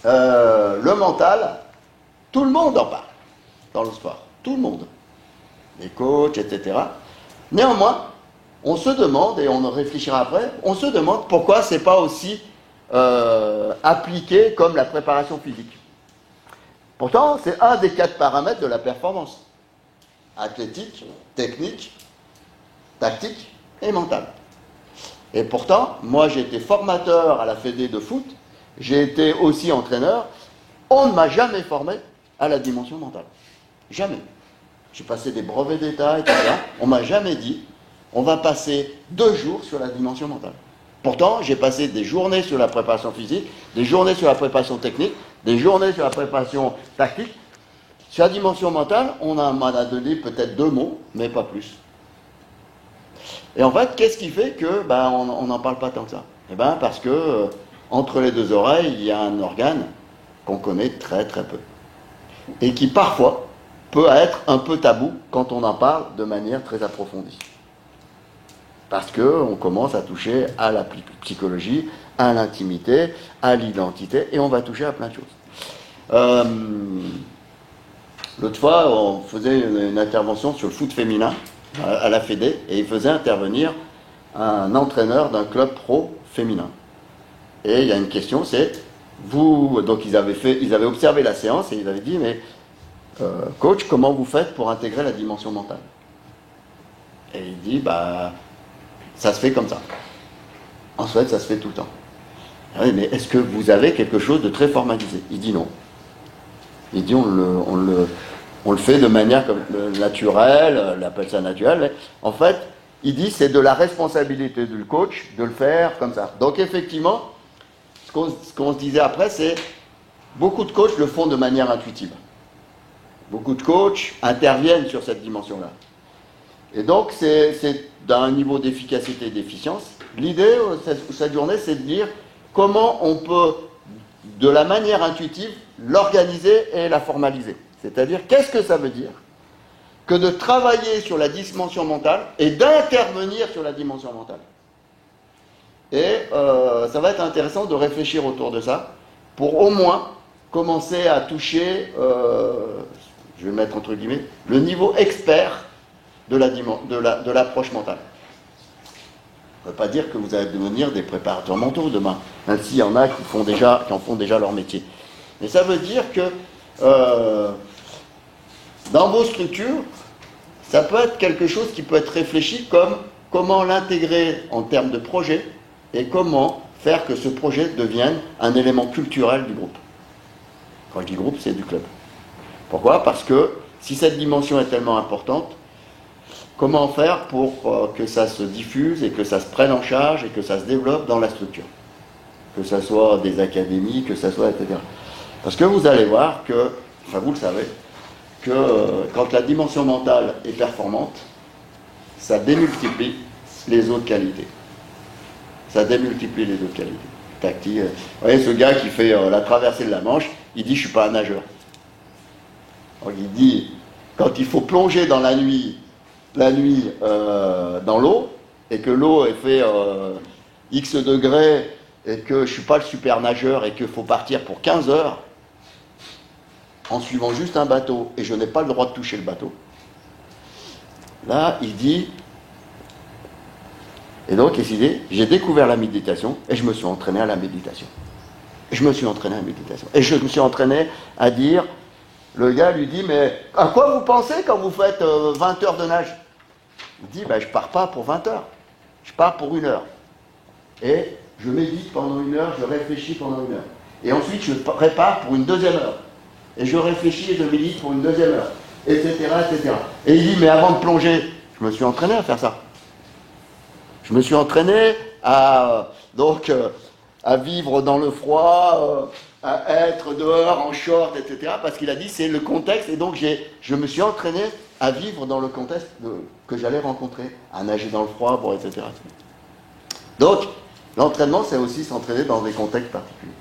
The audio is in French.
le mental, tout le monde en parle dans le sport. Tout le monde. Les coachs, etc. Néanmoins, on se demande, et on en réfléchira après, on se demande pourquoi c'est pas aussi appliqué comme la préparation physique. Pourtant, c'est un des 4 paramètres de la performance. Athlétique, technique, tactique et mentale. Et pourtant, moi j'ai été formateur à la Fédé de foot, j'ai été aussi entraîneur, on ne m'a jamais formé à la dimension mentale. Jamais. J'ai passé des brevets d'État, etc. On ne m'a jamais dit, on va passer 2 jours sur la dimension mentale. Pourtant, j'ai passé des journées sur la préparation physique, des journées sur la préparation technique, des journées sur la préparation tactique. Sur la dimension mentale, on m'en a donné peut-être 2 mots, mais pas plus. Et en fait, qu'est-ce qui fait que on n'en parle pas tant que ça? Eh bien, parce que entre les 2 oreilles, il y a un organe qu'on connaît très très peu. Et qui parfois peut être un peu tabou quand on en parle de manière très approfondie. Parce qu'on commence à toucher à la psychologie, à l'intimité, à l'identité, et on va toucher à plein de choses. L'autre fois, on faisait une intervention sur le foot féminin à la Fédé, et il faisait intervenir un entraîneur d'un club pro féminin. Et il y a une question, c'est, donc ils avaient observé la séance, et ils avaient dit, mais coach, comment vous faites pour intégrer la dimension mentale? Et il dit, ça se fait comme ça. En fait, ça se fait tout le temps. Oui, mais est-ce que vous avez quelque chose de très formalisé? Il dit non. Il dit on le fait de manière naturelle, on appelle ça naturel. Mais en fait, il dit c'est de la responsabilité du coach de le faire comme ça. Donc effectivement, ce qu'on se disait après, c'est beaucoup de coachs le font de manière intuitive. Beaucoup de coachs interviennent sur cette dimension-là. Et donc, c'est d'un niveau d'efficacité et d'efficience. L'idée de cette journée, c'est de dire comment on peut, de la manière intuitive, l'organiser et la formaliser. C'est-à-dire, qu'est-ce que ça veut dire que de travailler sur la dimension mentale et d'intervenir sur la dimension mentale. Et ça va être intéressant de réfléchir autour de ça pour au moins commencer à toucher, je vais mettre entre guillemets, le niveau expert de l'approche mentale. Ça ne veut pas dire que vous allez devenir des préparateurs mentaux demain, même s'il y en a qui en font déjà leur métier. Mais ça veut dire que dans vos structures, ça peut être quelque chose qui peut être réfléchi comme comment l'intégrer en termes de projet et comment faire que ce projet devienne un élément culturel du groupe. Quand je dis groupe, c'est du club. Pourquoi? Parce que si cette dimension est tellement importante, comment faire pour que ça se diffuse et que ça se prenne en charge et que ça se développe dans la structure? Que ça soit des académies, que ça soit, etc. Parce que vous allez voir que, enfin vous le savez, que quand la dimension mentale est performante, ça démultiplie les autres qualités. Ça démultiplie les autres qualités. Tactique. Vous voyez ce gars qui fait la traversée de la Manche, il dit je suis pas un nageur. Donc il dit quand il faut plonger dans la nuit dans l'eau et que l'eau est fait X degrés et que je suis pas le super nageur et qu'il faut partir pour 15 heures en suivant juste un bateau et je n'ai pas le droit de toucher le bateau. Là, il dit, et donc, qu'est-ce qu'il dit? J'ai découvert la méditation et je me suis entraîné à la méditation. Et je me suis entraîné à dire, le gars lui dit, mais à quoi vous pensez quand vous faites 20 heures de nage? Il dit, je pars pas pour 20 heures, je pars pour 1 heure. Et je médite pendant 1 heure, je réfléchis pendant 1 heure. Et ensuite, je prépare pour une 2e heure. Et je réfléchis et je médite pour une 2e heure, etc., etc. Et il dit, mais avant de plonger, je me suis entraîné à faire ça. Je me suis entraîné à vivre dans le froid, à être dehors en short, etc. Parce qu'il a dit, c'est le contexte. Et donc, je me suis entraîné à vivre dans le contexte que j'allais rencontrer, à nager dans le froid, bon, etc. Donc, l'entraînement, c'est aussi s'entraîner dans des contextes particuliers.